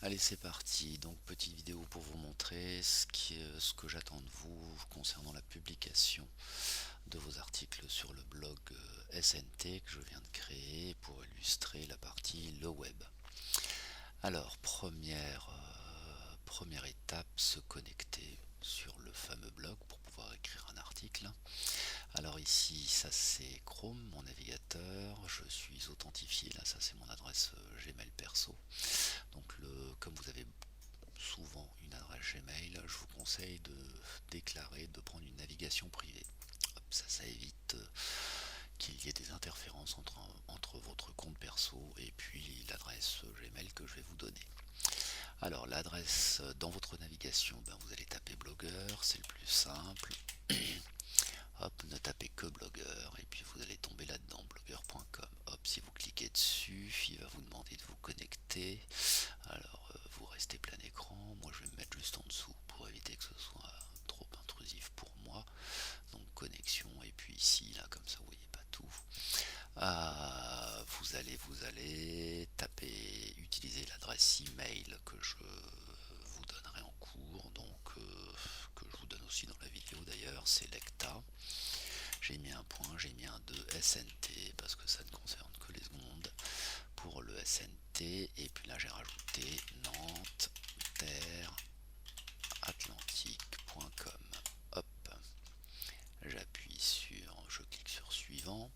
Allez, c'est parti. Donc, petite vidéo pour vous montrer ce que j'attends de vous concernant la publication de vos articles sur le blog SNT que je viens de créer pour illustrer la partie le web. Alors, première étape, se connecter sur le fameux blog pour pouvoir écrire un article. Alors ici, ça c'est Chrome, mon navigateur. Je suis authentifié, là, ça c'est mon adresse Gmail perso. Donc comme vous avez souvent une adresse Gmail, je vous conseille de déclarer, de prendre une navigation privée. Hop, ça évite qu'il y ait des interférences entre votre compte perso et puis l'adresse Gmail que je vais vous donner. Alors l'adresse dans votre navigation, vous allez taper blogueur, c'est le plus simple. Hop, ne tapez que blogueur et puis vous allez tomber là-dedans, blogueur.com. Hop, si vous cliquez dessus, il va vous demander de vous connecter. Alors vous restez plein écran, moi je vais me mettre juste en dessous pour éviter que ce soit trop intrusif pour moi. Donc connexion et puis ici, là comme ça vous voyez pas tout. Vous allez taper, utiliser l'adresse email que je vous donnerai en cours, donc que je vous donne aussi dans la vidéo d'ailleurs, c'est lecta. J'ai mis un point, j'ai mis un 2 SNT parce que ça ne concerne que les secondes pour le SNT. Et puis là j'ai rajouté Nantes Terre Atlantique.com. Hop, je clique sur suivant.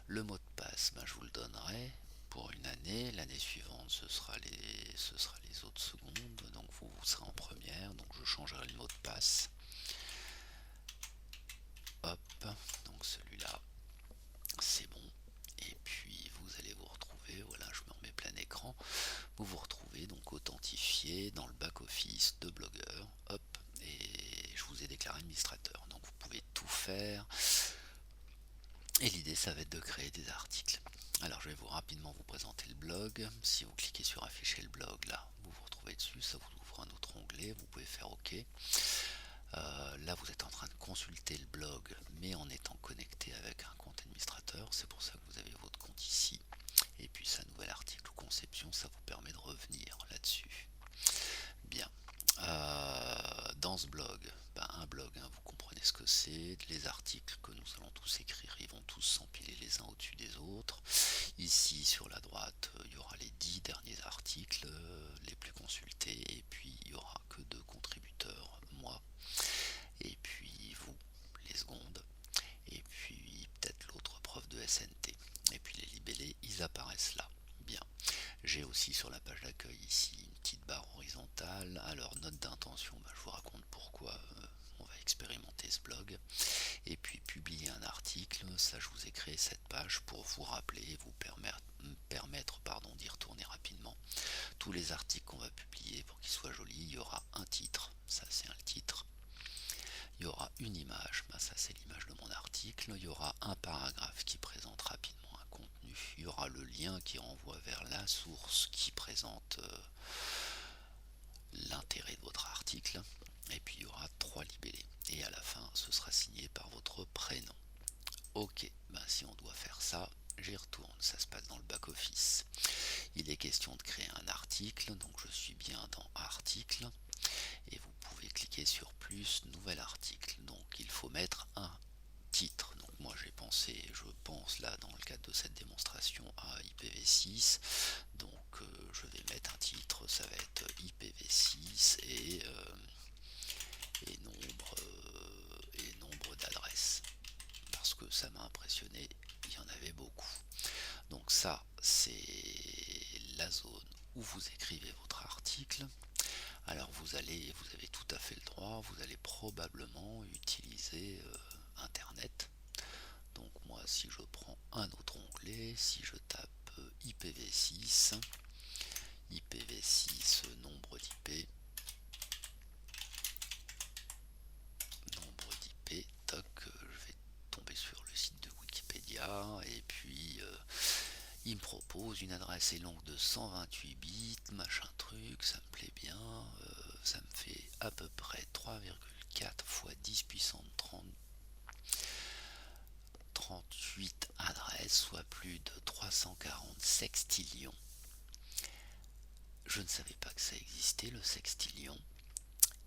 Le mot de passe, je vous le donnerai pour une année. L'année suivante, ce sera les autres secondes. Donc vous serez en première. Donc je changerai le mot de passe. Hop, donc celui-là, c'est bon. Et puis vous allez vous retrouver, voilà, je me remets plein écran. Vous vous retrouvez donc authentifié dans le back-office de Blogueur. Hop, et je vous ai déclaré administrateur. Donc vous pouvez tout faire. Et l'idée, ça va être de créer des articles. Alors je vais rapidement vous présenter le blog. Si vous cliquez sur afficher le blog, là, vous vous retrouvez dessus, ça vous ouvre un autre onglet, vous pouvez faire OK. Là, vous êtes en train de consulter le blog, mais en étant connecté avec un compte administrateur. C'est pour ça que vous avez votre compte ici. Et puis, sa nouvel article ou conception, ça vous permet de revenir là-dessus. Bien. Dans ce blog, un blog, vous comprenez ce que c'est. Les articles que nous allons tous écrire, ils vont tous s'empiler les uns au-dessus des autres. Ici, sur la droite, il y aura les 10 derniers articles, les plus consultés. Et puis, il n'y aura que 2 contributeurs, moi. Et puis, vous, les secondes. Et puis, peut-être l'autre prof de SNT. Et puis, les libellés, ils apparaissent là. Bien. J'ai aussi sur la page d'accueil ici une petite barre horizontale. Alors note d'intention, je vous raconte pourquoi on va expérimenter ce blog. Et puis publier un article, ça je vous ai créé cette page pour vous rappeler et vous permettre d'y retourner rapidement. Tous les articles qu'on va publier, pour qu'ils soient jolis, il y aura un titre, ça c'est un titre. Il y aura une image, ça c'est l'image de mon article. Il y aura un paragraphe qui présente rapidement un contenu. Il y aura le lien qui renvoie vers la source qui présente l'intérêt de votre article. Et puis il y aura 3 libellés. Et à la fin, ce sera signé par votre prénom. Ok, si on doit faire ça, j'y retourne. Ça se passe dans le back-office. Il est question de créer un article, donc je suis bien dans article. Et vous pouvez cliquer sur plus, nouvel article. Donc il faut mettre un titre. Donc moi je pense là dans le cadre de cette démonstration à IPv6. Donc je vais mettre un titre, ça va être IPv6 et nombre d'adresses. Parce que ça m'a impressionné, il y en avait beaucoup. Donc ça c'est la zone où vous écrivez votre article. Alors vous avez tout à fait le droit, vous allez probablement utiliser Internet. Donc moi si je prends un autre onglet, si je tape IPv6, nombre d'IP, toc, je vais tomber sur le site de Wikipédia et puis il me propose une adresse est longue de 128 bits, machin truc, ça me plaît bien, ça me fait à peu près 3,4 fois 10 puissance 38 adresses, soit plus de 340 sextillions. je ne savais pas que ça existait, le sextillion.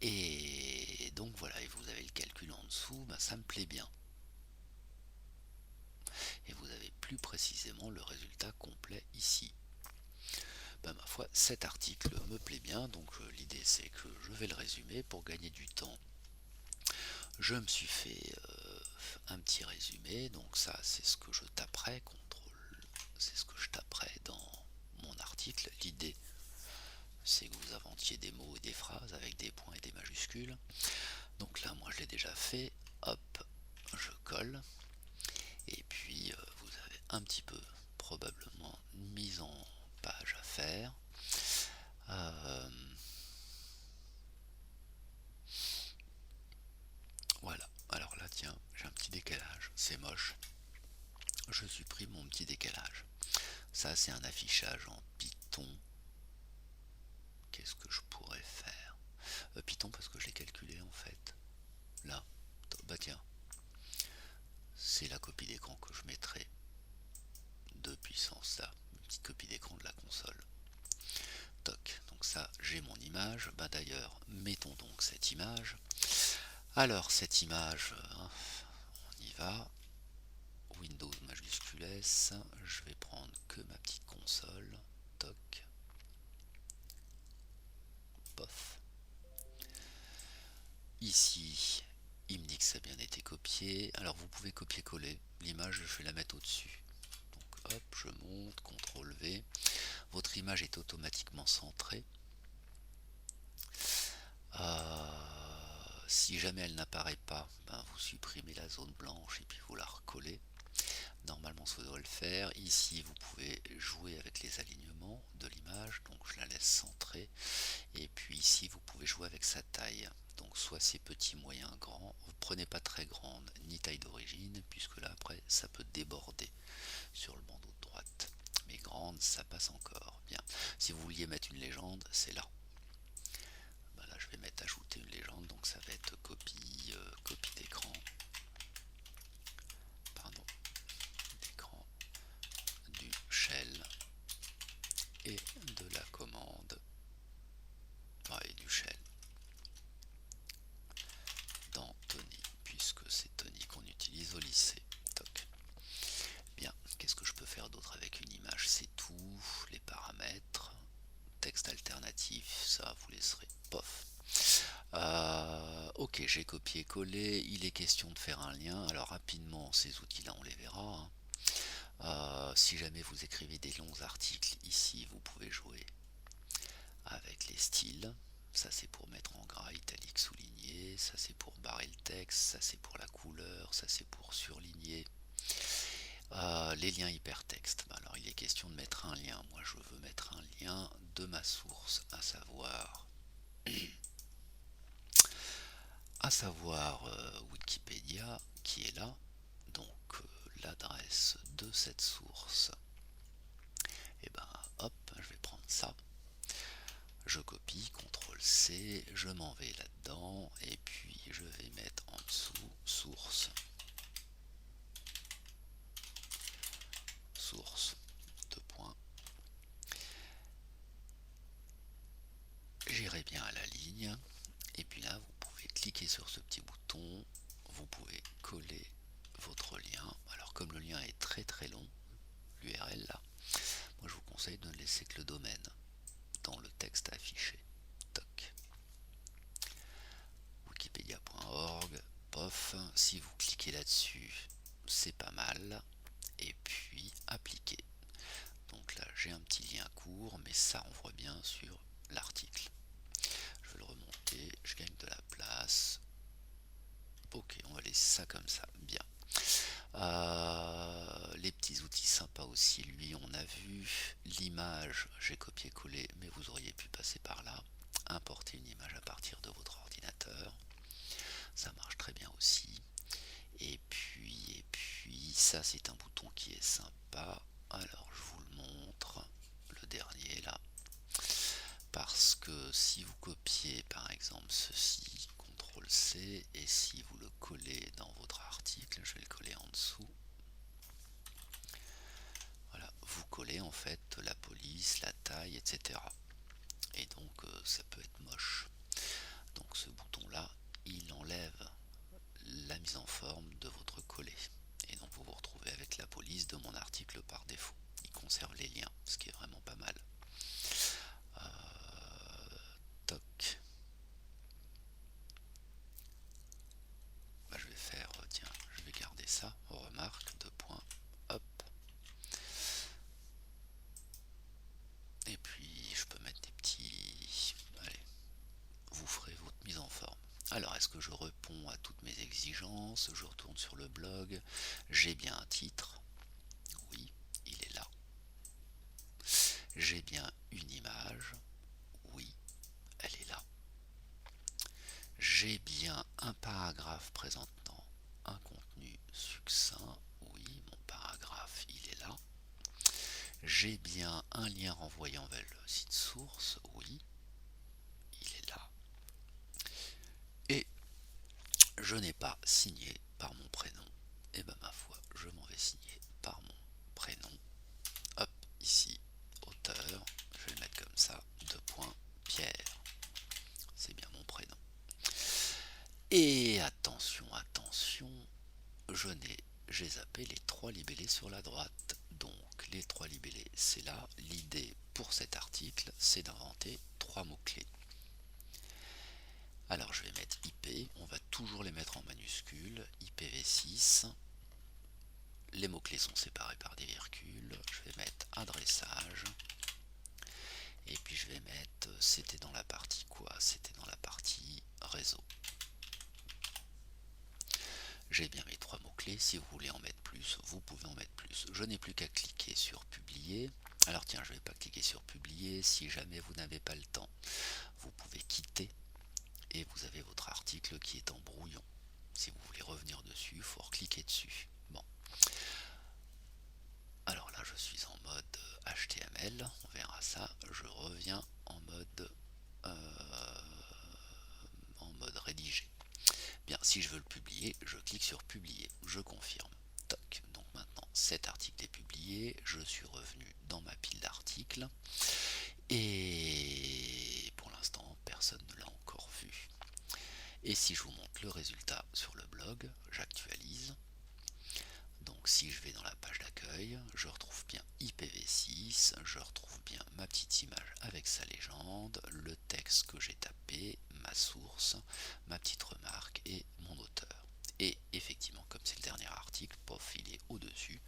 Et donc voilà, et vous avez le calcul en dessous, ben ça me plaît bien. Et vous avez plus précisément le résultat complet ici. Ben, ma foi, cet article me plaît bien, donc l'idée c'est que je vais le résumer pour gagner du temps. Je me suis fait un petit résumé, donc ça c'est ce que je taperai, c'est ce que je taperai dans mon article. L'idée c'est que vous inventiez des mots et des phrases avec des points et des majuscules. Donc là moi je l'ai déjà fait, hop, je colle, et puis vous avez un petit peu probablement une mise en page à faire. Euh, voilà, alors là tiens, j'ai un petit décalage, c'est moche. Je supprime mon petit décalage. Ça c'est un affichage en Python. Qu'est-ce que je pourrais faire? Python parce que je l'ai calculé en fait. Là, bah tiens, c'est la copie d'écran que je mettrai de puissance là, une petite copie d'écran de la console. Toc, donc ça j'ai mon image. Bah d'ailleurs, mettons donc cette image. Alors cette image, on y va. Windows majuscule S, je vais prendre que ma petite console. Toc, pof. Ici, il me dit que ça a bien été copié. Alors vous pouvez copier-coller l'image, je vais la mettre au-dessus. Donc hop, je monte, CTRL V. Votre image est automatiquement centrée. Si jamais elle n'apparaît pas, ben vous supprimez la zone blanche et puis vous la recollez. Normalement ça doit le faire. Ici vous pouvez jouer avec les alignements de l'image, donc je la laisse centrée. Et puis ici vous pouvez jouer avec sa taille. Donc soit c'est petit, moyen, grand. Vous prenez pas très grande ni taille d'origine, puisque là après ça peut déborder sur le bandeau de droite. Mais grande ça passe encore. Bien. Si vous vouliez mettre une légende, c'est là. Ben là je vais mettre ajouter une légende, donc ça va être copie, copie d'écran. Pardon, d'écran du shell et de la commande. Et du shell dans Tony, puisque c'est Tony qu'on utilise au lycée. Toc. Bien, qu'est-ce que je peux faire d'autre avec une image? C'est tout. Les paramètres, texte alternatif, ça vous laisserez. Pof. Ok, j'ai copié-collé. Il est question de faire un lien. Alors rapidement, ces outils-là, on les verra, hein. Si jamais vous écrivez des longs articles, ici, vous pouvez jouer avec les styles. Ça c'est pour mettre en gras, italique, souligné. Ça c'est pour barrer le texte. Ça c'est pour la couleur. Ça c'est pour surligner. Les liens hypertextes. Alors il est question de mettre un lien. Moi je veux mettre un lien de ma source, à savoir Wikipédia qui est là. Donc l'adresse de cette source. Et ben hop, je vais prendre ça. Je copie, CTRL C, je m'en vais là-dedans, et puis je vais mettre en dessous source. Source, deux points. J'irai bien à la ligne, et puis là vous pouvez cliquer sur ce petit bouton, vous pouvez coller votre lien. Alors comme le lien est très très long, l'URL là, moi je vous conseille de ne laisser que le domaine dans le texte affiché. Toc. Wikipedia.org, pof, si vous cliquez là-dessus, c'est pas mal. Et puis appliquer. Donc là j'ai un petit lien court, mais ça on voit bien sur l'article. Je vais le remonter, je gagne de la place. Ok, on va laisser ça comme ça, bien. Les petits outils sympas aussi, lui on a vu. L'image, j'ai copié-collé, mais vous auriez pu passer par là. Importer une image à partir de votre ordinateur. Ça marche très bien aussi. Et puis, ça c'est un bouton qui est sympa. Alors je vous le montre, le dernier là. Parce que si vous copiez par exemple ceci, CTRL C, et si vous le collez dans votre article, je vais le coller en dessous. Voilà, vous collez en fait la police, la taille, etc. et donc ça peut être moche. Donc ce bouton-là, il enlève la mise en forme de votre collet. Et donc vous vous retrouvez avec la police de mon article par défaut. Il conserve les liens, ce qui est vraiment pas mal. Toc. Bah, je vais faire, tiens, je vais garder ça, remarque, deux points, hop. Et puis je peux mettre des petits... Allez, vous ferez votre mise en forme. Alors, est-ce que je réponds à toutes mes exigences? Je retourne sur le blog. J'ai bien un titre. Oui, il est là. J'ai bien une image. Oui, elle est là. J'ai bien un paragraphe présentant un contenu succinct. Oui, mon paragraphe, il est là. J'ai bien un lien renvoyant vers le site source. Oui, il est là. Et je n'ai pas signé par mon prénom. Et ben ma foi, je m'en vais signer par mon prénom. Hop, ici, auteur. Je vais le mettre comme ça. Deux points, Pierre. C'est bien mon prénom. Et attention, attention, j'ai zappé les trois libellés sur la droite. Donc les trois libellés, c'est là. L'idée pour cet article, c'est d'inventer trois mots-clés. Alors je vais mettre IP, on va toujours les mettre en majuscules, IPv6. Les mots-clés sont séparés par des virgules. Je vais mettre adressage. Et puis je vais mettre, c'était dans la partie quoi? C'était dans la partie réseau. J'ai bien mes trois mots-clés. Si vous voulez en mettre plus, vous pouvez en mettre plus. Je n'ai plus qu'à cliquer sur publier. Alors tiens, je ne vais pas cliquer sur publier. Si jamais vous n'avez pas le temps, vous pouvez quitter et vous avez votre article qui est en brouillon. Si vous voulez revenir dessus, il faut cliquer dessus. Bon. Alors là, je suis en mode HTML. On verra ça. Je reviens en mode rédigé. Bien, si je veux le publier, je clique sur publier. Je confirme. Toc. Donc maintenant, cet article est publié. Je suis revenu dans ma pile d'articles. Et pour l'instant, personne ne l'a encore vu. Et si je vous montre le résultat sur le blog, j'actualise. Donc si je vais dans la page d'accueil, je retrouve bien IPv6, je retrouve bien ma petite image avec sa légende, le texte que j'ai tapé, ma source, ma petite remarque et mon auteur. Et effectivement, comme c'est le dernier article, pof, il est au-dessus,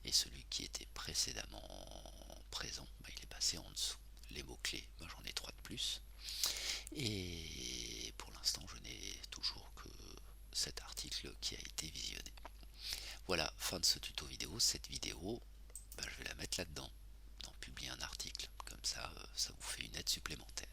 et celui qui était précédemment présent, il est passé en dessous. Les mots-clés, moi j'en ai 3 de plus. Et pour l'instant, je n'ai toujours que cet article qui a été visionné. Voilà, fin de ce tuto vidéo. Cette vidéo, je vais la mettre là-dedans, dans publier un article. Comme ça, ça vous fait une aide supplémentaire.